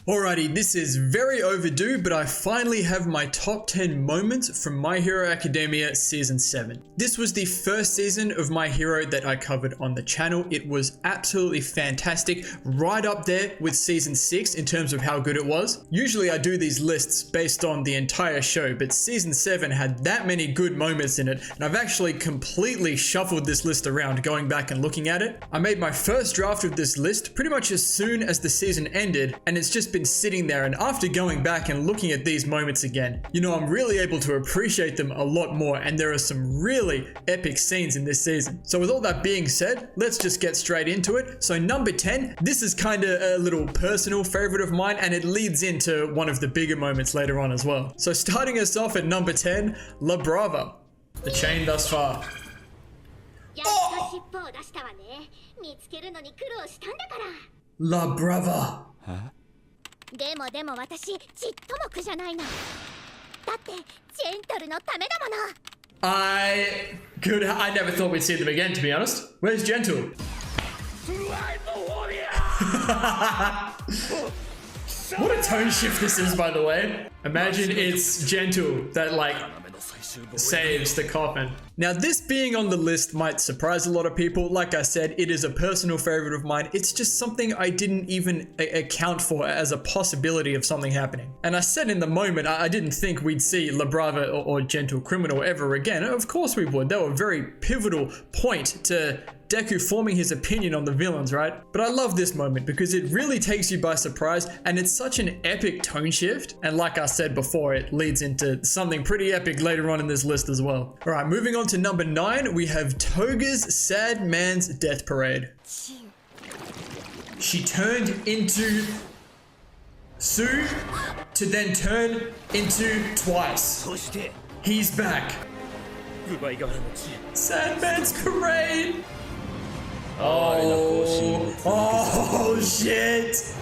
Alrighty, this is very overdue, but I finally have my top 10 moments from My Hero Academia Season 7. This was the first season of My Hero that I covered on the channel. It was absolutely fantastic, right up there with Season 6 in terms of how good it was. Usually I do these lists based on the entire show, but Season 7 had that many good moments in it, and I've actually completely shuffled this list around going back and looking at it. I made my first draft of this list pretty much as soon as the season ended, and it's just been sitting there, and after going back and looking at these moments again, you know, I'm really able to appreciate them a lot more, and there are some really epic scenes in this season. So with all that being said, let's just get straight into it. So number 10, this is kind of a little personal favorite of mine, and it leads into one of the bigger moments later on as well. So starting us off at number 10, La Brava, the chain thus far. Oh! La Brava. Huh? I never thought we'd see them again, to be honest. Where's Gentle? What a tone shift this is, by the way. Imagine it's Gentle that like saves the coffin. Now, this being on the list might surprise a lot of people. Like I said, it is a personal favorite of mine. It's just something I didn't even account for as a possibility of something happening. And I said in the moment, I didn't think we'd see La Brava or Gentle Criminal ever again. Of course we would. They were a very pivotal point to Deku forming his opinion on the villains, right? But I love this moment because it really takes you by surprise, and it's such an epic tone shift. And like I said before, it leads into something pretty epic later on in this list as well. All right, moving on to number 9, we have Toga's Sad Man's Death Parade. She turned into Sue to then turn into Twice. He's back. Sad Man's Parade. Oh shit.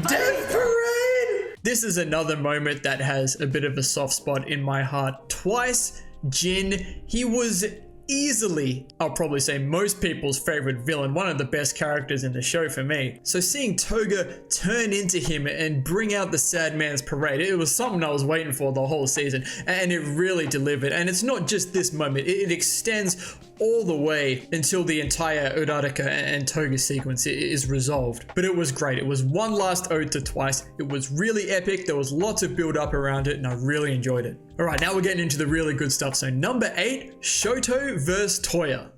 Death Parade! This is another moment that has a bit of a soft spot in my heart. Twice, Jin, he was easily, I'll probably say, most people's favorite villain, one of the best characters in the show for me. So seeing Toga turn into him and bring out the Sad Man's Parade, it was something I was waiting for the whole season, and it really delivered. And it's not just this moment, it extends all the way until the entire Uraraka and Toga sequence is resolved. But it was great. It was one last ode to Twice. It was really epic. There was lots of build up around it, and I really enjoyed it. All right, now we're getting into the really good stuff. So number 8, Shoto vs. Toya.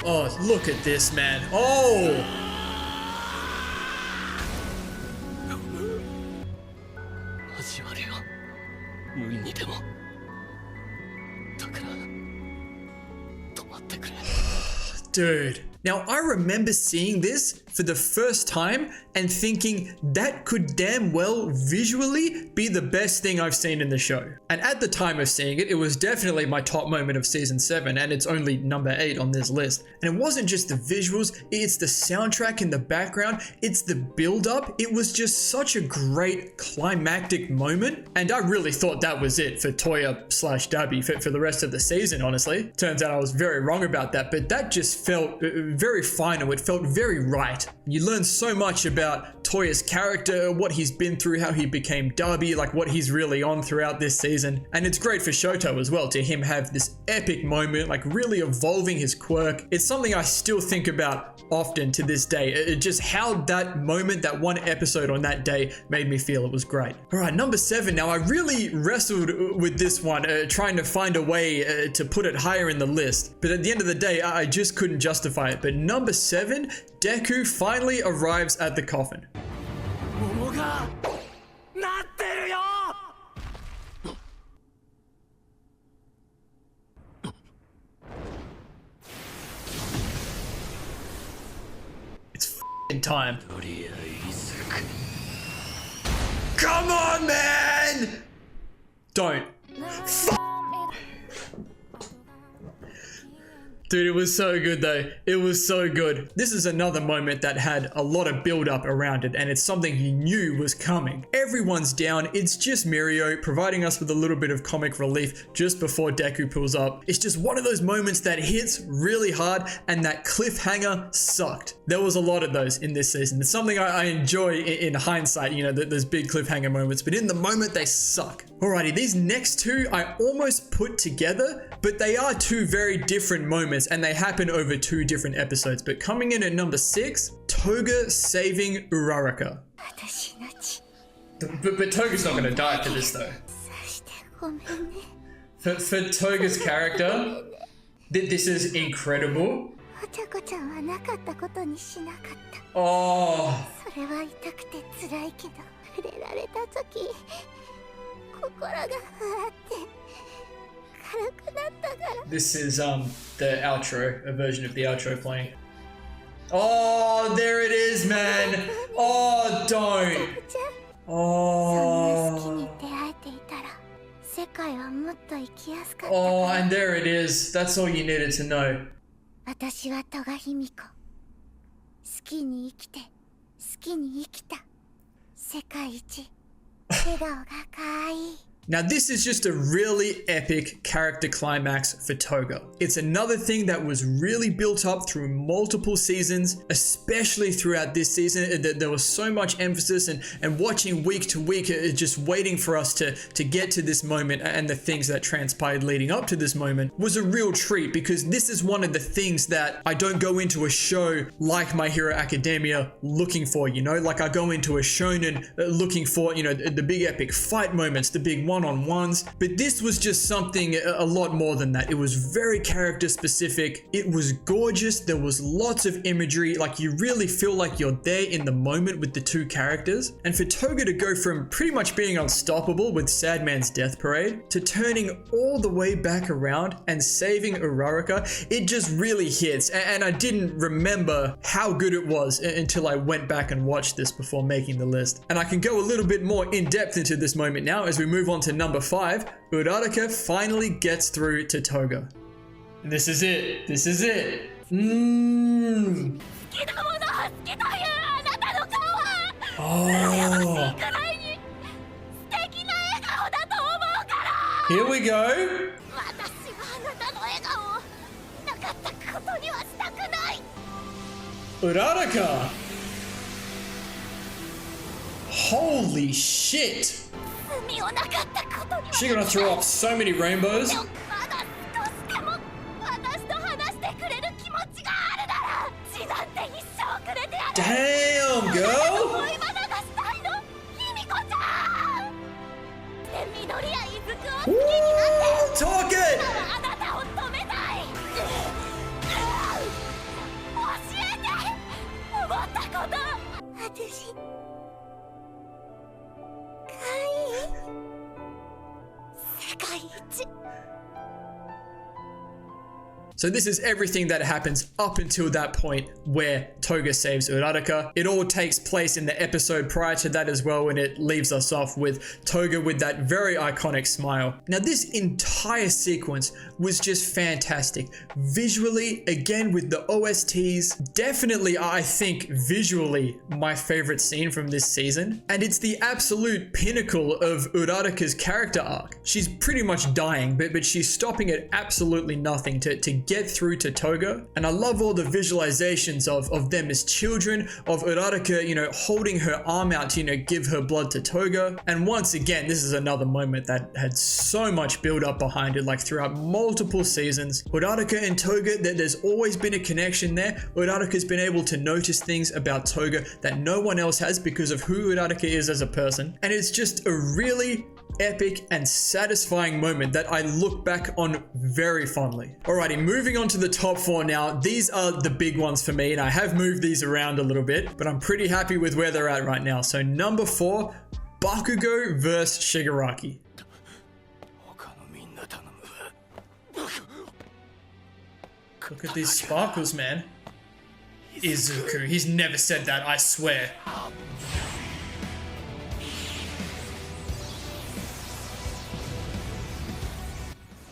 Oh, look at this, man. Oh! Dude. Now, I remember seeing this for the first time and thinking that could damn well visually be the best thing I've seen in the show. And at the time of seeing it, it was definitely my top moment of season 7, and it's only number 8 on this list. And it wasn't just the visuals, it's the soundtrack in the background, it's the build-up. It was just such a great climactic moment, and I really thought that was it for Toya/Dabi for the rest of the season, honestly. Turns out I was very wrong about that, but that just felt very final. It felt very right. You learn so much about Toya's character, what he's been through, how he became Dabi, like what he's really on throughout this season. And it's great for Shoto as well, to him have this epic moment, like really evolving his quirk. It's something I still think about often to this day. Just how that moment, that one episode on that day made me feel. It was great. All right, number 7. Now I really wrestled with this one, trying to find a way to put it higher in the list. But at the end of the day, I just couldn't justify it. But number 7, Deku finally arrives at the coffin. It's f***ing time. Come on, man! Don't. Dude, it was so good though. It was so good. This is another moment that had a lot of build up around it, and it's something you knew was coming. Everyone's down. It's just Mirio providing us with a little bit of comic relief just before Deku pulls up. It's just one of those moments that hits really hard, and that cliffhanger sucked. There was a lot of those in this season. It's something I enjoy in hindsight, you know, those big cliffhanger moments, but in the moment they suck. Alrighty, these next two I almost put together, but they are two very different moments and they happen over two different episodes. But coming in at number 6, Toga saving Uraraka. But Toga's not going to die for this though. For Toga's character, this is incredible. Oh. This is the outro, a version of the outro playing. Oh, there it is, man. Oh, don't. Oh. Oh, and there it is. That's all you needed to know. Now this is just a really epic character climax for Toga. It's another thing that was really built up through multiple seasons, especially throughout this season. There was so much emphasis and watching week to week, just waiting for us to get to this moment, and the things that transpired leading up to this moment was a real treat, because this is one of the things that I don't go into a show like My Hero Academia looking for, you know, like I go into a shonen looking for, you know, the big epic fight moments, the big one-on-ones, but this was just something a lot more than that. It was very character specific. It was gorgeous. There was lots of imagery. Like, you really feel like you're there in the moment with the two characters. And for Toga to go from pretty much being unstoppable with Sadman's death parade to turning all the way back around and saving Uraraka, it just really hits. And I didn't remember how good it was until I went back and watched this before making the list. And I can go a little bit more in depth into this moment now as we move on to number 5. Uraraka finally gets through to Toga. And this is it. This is it. Oh. Here we go. Uraraka. Holy shit. She's gonna throw up so many rainbows. Damn, girl! Woo, talk it! So this is everything that happens up until that point where Toga saves Uraraka. It all takes place in the episode prior to that as well, and it leaves us off with Toga with that very iconic smile. Now this entire sequence was just fantastic. Visually, again with the OSTs, definitely I think visually my favorite scene from this season. And it's the absolute pinnacle of Uraraka's character arc. She's pretty much dying, but she's stopping at absolutely nothing to get through to Toga. And I love all the visualizations of them as children, of Uraraka, you know, holding her arm out to, you know, give her blood to Toga. And once again, this is another moment that had so much build up behind it, like throughout multiple seasons. Uraraka and Toga, there's always been a connection there. Uraraka's been able to notice things about Toga that no one else has because of who Uraraka is as a person. And it's just a really epic and satisfying moment that I look back on very fondly. Alrighty, moving on to the top 4 now. These are the big ones for me, and I have moved these around a little bit, but I'm pretty happy with where they're at right now. So number 4, Bakugo vs Shigaraki. Look at these sparkles, man. Izuku, he's never said that, I swear.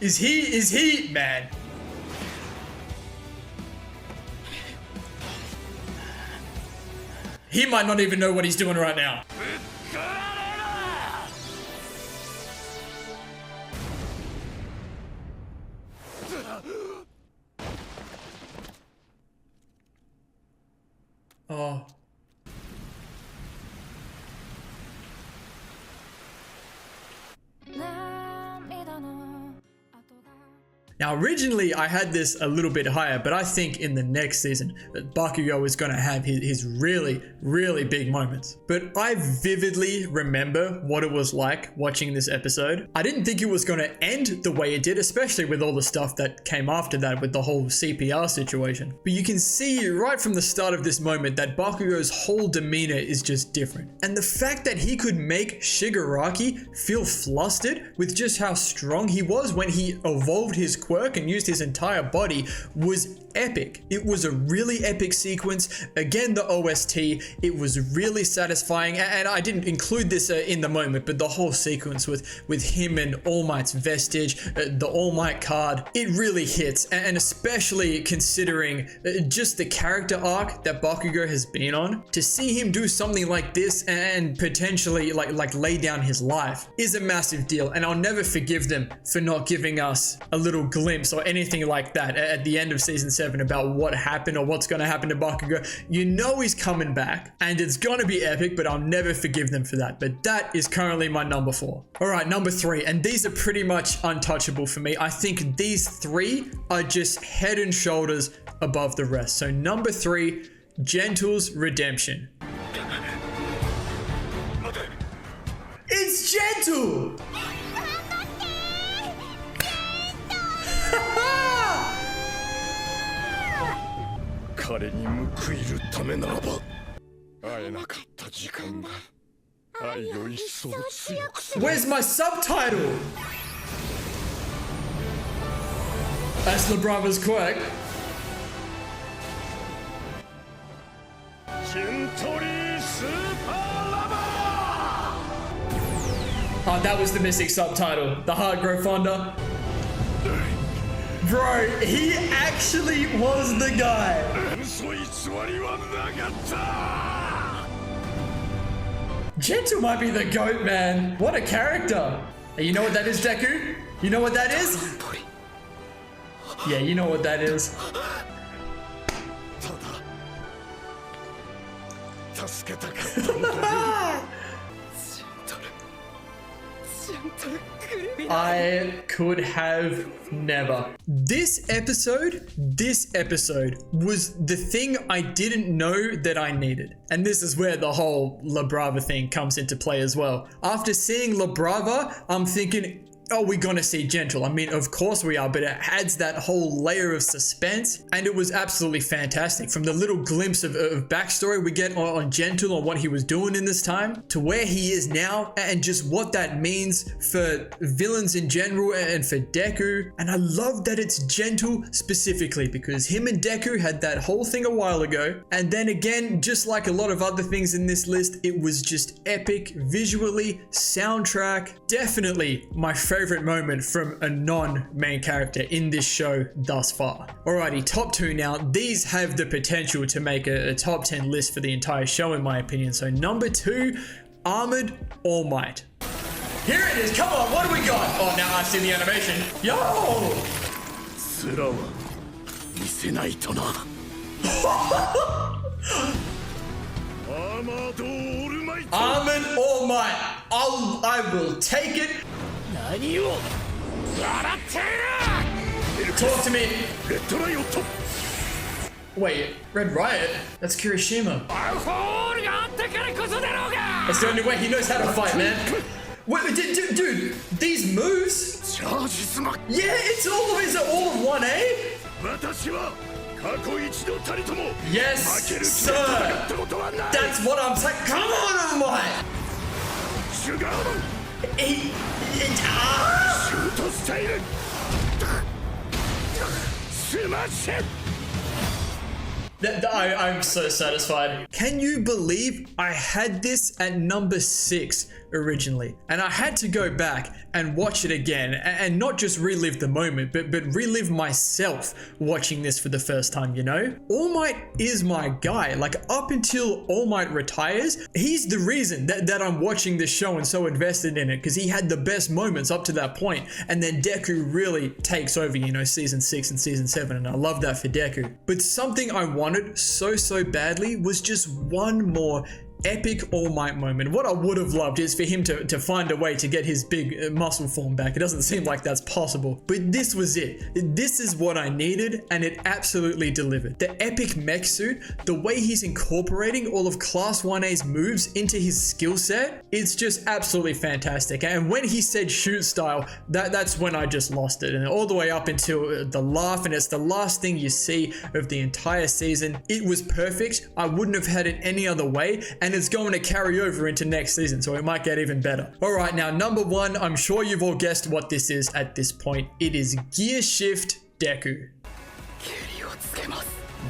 Is he, man? He might not even know what he's doing right now. Oh. Now, originally, I had this a little bit higher, but I think in the next season that Bakugo is going to have his really, really big moments. But I vividly remember what it was like watching this episode. I didn't think it was going to end the way it did, especially with all the stuff that came after that with the whole CPR situation. But you can see right from the start of this moment that Bakugo's whole demeanor is just different. And the fact that he could make Shigaraki feel flustered with just how strong he was when he evolved his quirk and used his entire body was epic. It was a really epic sequence. Again, the OST, it was really satisfying, and I didn't include this in the moment, but the whole sequence with him and All Might's vestige, the All Might card, it really hits, and especially considering just the character arc that Bakugo has been on, to see him do something like this and potentially like lay down his life is a massive deal, and I'll never forgive them for not giving us a little glimpse or anything like that at the end of season 7 about what happened or what's going to happen to Bakugo. You know he's coming back and it's going to be epic, but I'll never forgive them for that. But that is currently my number 4. All right, number 3, and these are pretty much untouchable for me. I think these 3 are just head and shoulders above the rest. So number 3, Gentle's redemption. It's Gentle! Where's my subtitle? That's LaBrava's quirk. Oh, that was the missing subtitle. The heart grow fonder. Bro, he actually was the guy. Gentle might be the GOAT, man. What a character. Hey, you know what that is, Deku? You know what that is? Yeah, you know what that is. I could have never. This episode was the thing I didn't know that I needed. And this is where the whole LaBrava thing comes into play as well. After seeing LaBrava, I'm thinking, oh, we're gonna see Gentle. I mean, of course we are, but it adds that whole layer of suspense, and it was absolutely fantastic. From the little glimpse of backstory we get on Gentle, on what he was doing in this time, to where he is now, and just what that means for villains in general and for Deku. And I love that it's Gentle specifically, because him and Deku had that whole thing a while ago, and then again, just like a lot of other things in this list, it was just epic visually, soundtrack, definitely my favorite moment from a non-main character in this show thus far. Alrighty, top 2 now. These have the potential to make a top 10 list for the entire show in my opinion. So number 2, Armored All Might. Here it is, come on, what do we got? Oh, now I see the animation. Yo! Armored All Might. I will take it. Talk to me. Wait, Red Riot? That's Kirishima. That's the only way he knows how to fight, man. Wait, dude, these moves? Yeah, it's all of one, eh? Yes, sir. That's what I'm saying. Come on, All Might. I'm so satisfied. Can you believe I had this at number 6 originally. And I had to go back and watch it again and not just relive the moment, but relive myself watching this for the first time, you know? All Might is my guy. Like, up until All Might retires, he's the reason that I'm watching this show and so invested in it, because he had the best moments up to that point. And then Deku really takes over, you know, season 6 and season 7, and I love that for Deku. But something I wanted so badly was just one more epic All Might moment. What I would have loved is for him to find a way to get his big muscle form back. It doesn't seem like that's possible, but this was it. This is what I needed, and it absolutely delivered. The epic mech suit, the way he's incorporating all of Class 1A's moves into his skill set, it's just absolutely fantastic. And when he said shoot style, that's when I just lost it. And all the way up until the laugh, and it's the last thing you see of the entire season. It was perfect. I wouldn't have had it any other way, and it's going to carry over into next season, so it might get even better. All right, now number 1, I'm sure you've all guessed what this is at this point. It is Gear Shift Deku.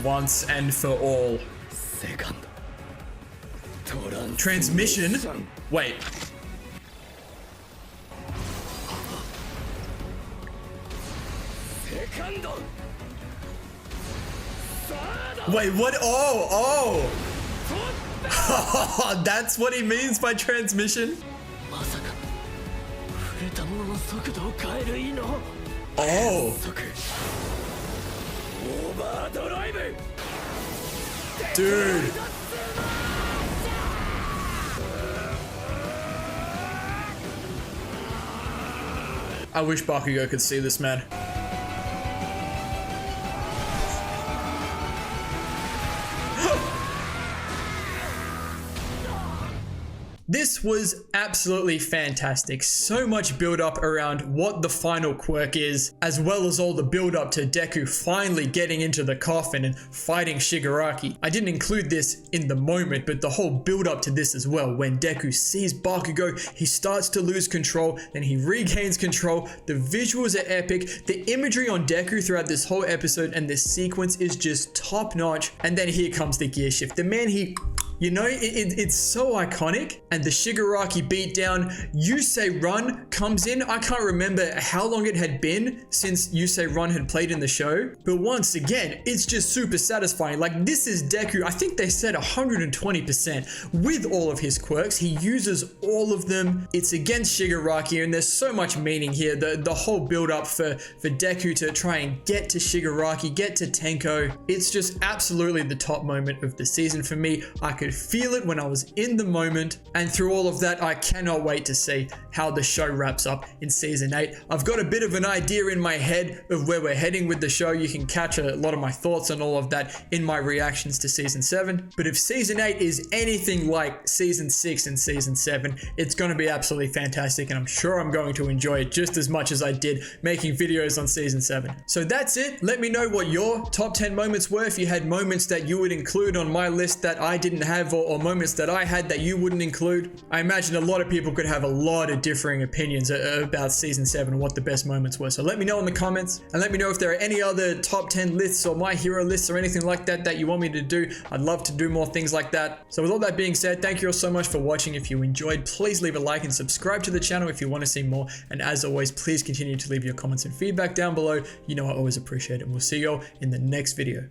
Once and for all. Transmission? Wait. Wait, what? Oh! That's what he means by transmission? Oh. Dude. I wish Bakugo could see this, man. This was absolutely fantastic. So much build up around what the final quirk is, as well as all the build up to Deku finally getting into the coffin and fighting Shigaraki. I didn't include this in the moment, but the whole build up to this as well. When Deku sees Bakugo, he starts to lose control, then he regains control. The visuals are epic. The imagery on Deku throughout this whole episode and this sequence is just top notch. And then here comes the gear shift. The man, you know, it's so iconic. And the Shigaraki beatdown, Yusei Run comes in. I can't remember how long it had been since Yusei Run had played in the show, but once again, it's just super satisfying. Like, this is Deku, I think they said 120% with all of his quirks. He uses all of them. It's against Shigaraki, and there's so much meaning here. The whole build up for Deku to try and get to Shigaraki, get to Tenko. It's just absolutely the top moment of the season for me. I could feel it when I was in the moment, and through all of that, I cannot wait to see how the show wraps up in season 8. I've got a bit of an idea in my head of where we're heading with the show. You can catch a lot of my thoughts on all of that in my reactions to season 7. But if season 8 is anything like season 6 and season 7, it's going to be absolutely fantastic, and I'm sure I'm going to enjoy it just as much as I did making videos on season 7. So that's it. Let me know what your top 10 moments were. If you had moments that you would include on my list that I didn't have, or moments that I had that you wouldn't include. I imagine a lot of people could have a lot of differing opinions about season 7 and what the best moments were. So let me know in the comments, and let me know if there are any other top 10 lists or my hero lists or anything like that that you want me to do. I'd love to do more things like that. So with all that being said, thank you all so much for watching. If you enjoyed, please leave a like and subscribe to the channel if you want to see more. And as always, please continue to leave your comments and feedback down below. You know I always appreciate it. And we'll see you all in the next video.